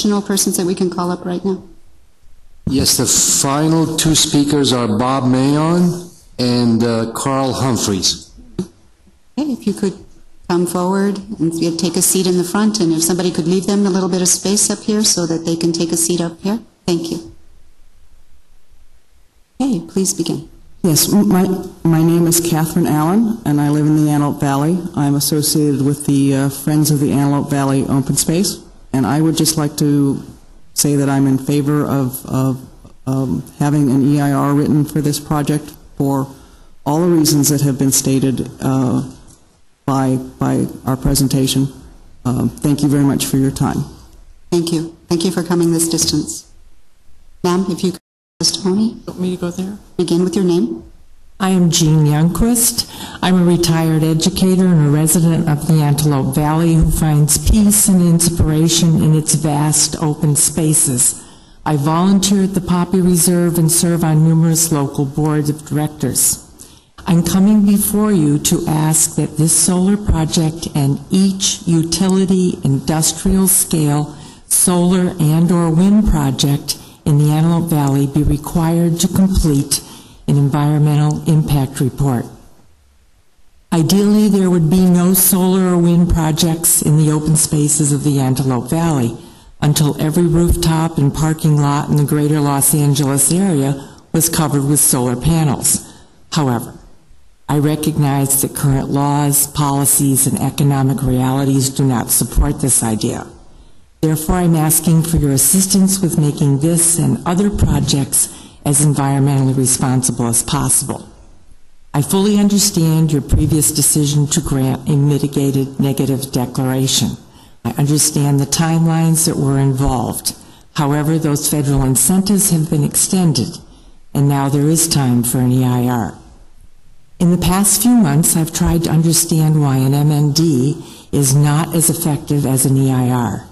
additional persons that we can call up right now? Yes, the final two speakers are Bob Mayon and Carl Humphreys. Okay, if you could come forward and take a seat in the front, and if somebody could leave them a little bit of space up here so that they can take a seat up here. Thank you. Okay, please begin. Yes, my name is Catherine Allen, and I live in the Antelope Valley. I'm associated with the Friends of the Antelope Valley Open Space, and I would just like to say that I'm in favor of having an EIR written for this project for all the reasons that have been stated by our presentation. Thank you very much for your time. Thank you. Thank you for coming this distance. Ma'am, if you could testimony. Want me to go there? Begin with your name. I am Jean Renquist. I'm a retired educator and a resident of the Antelope Valley who finds peace and inspiration in its vast open spaces. I volunteer at the Poppy Reserve and serve on numerous local boards of directors. I'm coming before you to ask that this solar project and each utility industrial scale solar and/or wind project in the Antelope Valley be required to complete an environmental impact report. Ideally, there would be no solar or wind projects in the open spaces of the Antelope Valley until every rooftop and parking lot in the greater Los Angeles area was covered with solar panels. However, I recognize that current laws, policies, and economic realities do not support this idea. Therefore, I'm asking for your assistance with making this and other projects as environmentally responsible as possible. I fully understand your previous decision to grant a mitigated negative declaration. I understand the timelines that were involved. However, those federal incentives have been extended, and now there is time for an EIR. In the past few months, I've tried to understand why an MND is not as effective as an EIR.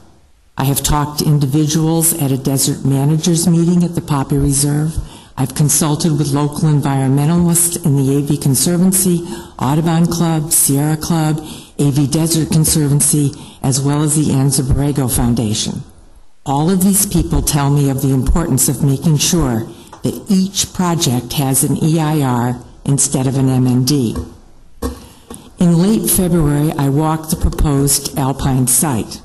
I have talked to individuals at a desert managers meeting at the Poppy Reserve. I've consulted with local environmentalists in the AV Conservancy, Audubon Club, Sierra Club, AV Desert Conservancy, as well as the Anza Borrego Foundation. All of these people tell me of the importance of making sure that each project has an EIR instead of an MND. In late February, I walked the proposed Alpine site.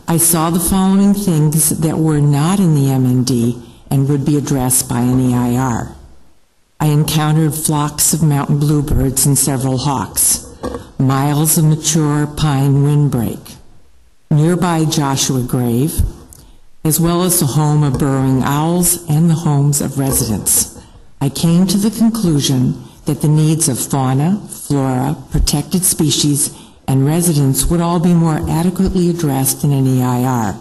I saw the following things that were not in the MND and would be addressed by an EIR. I encountered flocks of mountain bluebirds and several hawks, miles of mature pine windbreak, nearby Joshua Grave, as well as the home of burrowing owls and the homes of residents. I came to the conclusion that the needs of fauna, flora, protected species, and residents would all be more adequately addressed in an EIR,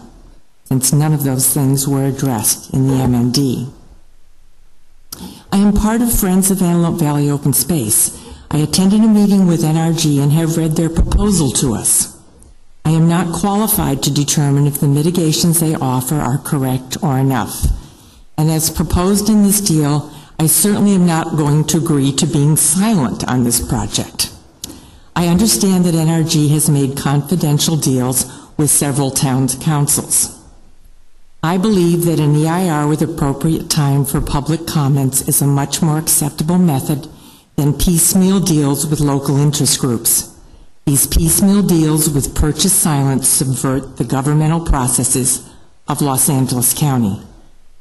since none of those things were addressed in the MND. I am part of Friends of Antelope Valley Open Space. I attended a meeting with NRG and have read their proposal to us. I am not qualified to determine if the mitigations they offer are correct or enough. And as proposed in this deal, I certainly am not going to agree to being silent on this project. I understand that NRG has made confidential deals with several town councils. I believe that an EIR with appropriate time for public comments is a much more acceptable method than piecemeal deals with local interest groups. These piecemeal deals with purchase silence subvert the governmental processes of Los Angeles County.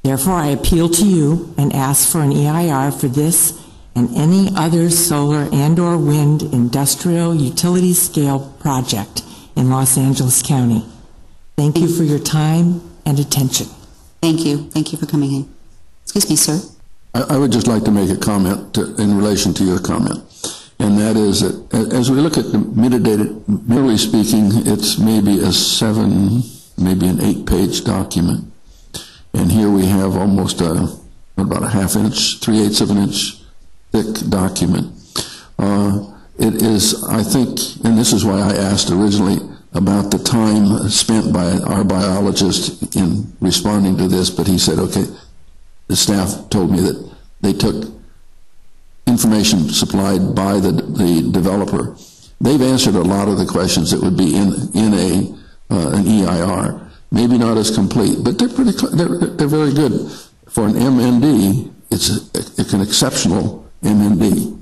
Therefore, I appeal to you and ask for an EIR for this and any other solar and/or wind industrial utility scale project in Los Angeles County. Thank you for your time and attention. Thank you. Thank you for coming in. Excuse me, sir. I would just like to make a comment in relation to your comment, and that is that as we look at the mitigated, merely speaking, it's maybe a 7, maybe an 8-page document. And here we have almost about a ½ inch, 3/8 of an inch thick document. It is, I think, and this is why I asked originally about the time spent by our biologist in responding to this, but he said, okay, the staff told me that they took information supplied by the developer. They've answered a lot of the questions that would be in an EIR. Maybe not as complete, but they're they're very good. For an MND, it's an exceptional MND.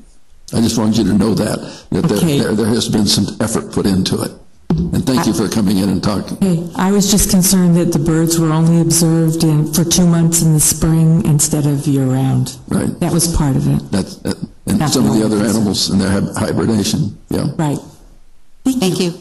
I just wanted you to know that Okay. there has been some effort put into it. And thank you for coming in and talking. Okay, I was just concerned that the birds were only observed for 2 months in the spring instead of year-round. Right. That was part of it. And Not some of the the only other concern. animals in their hibernation, yeah. Right. Thank you.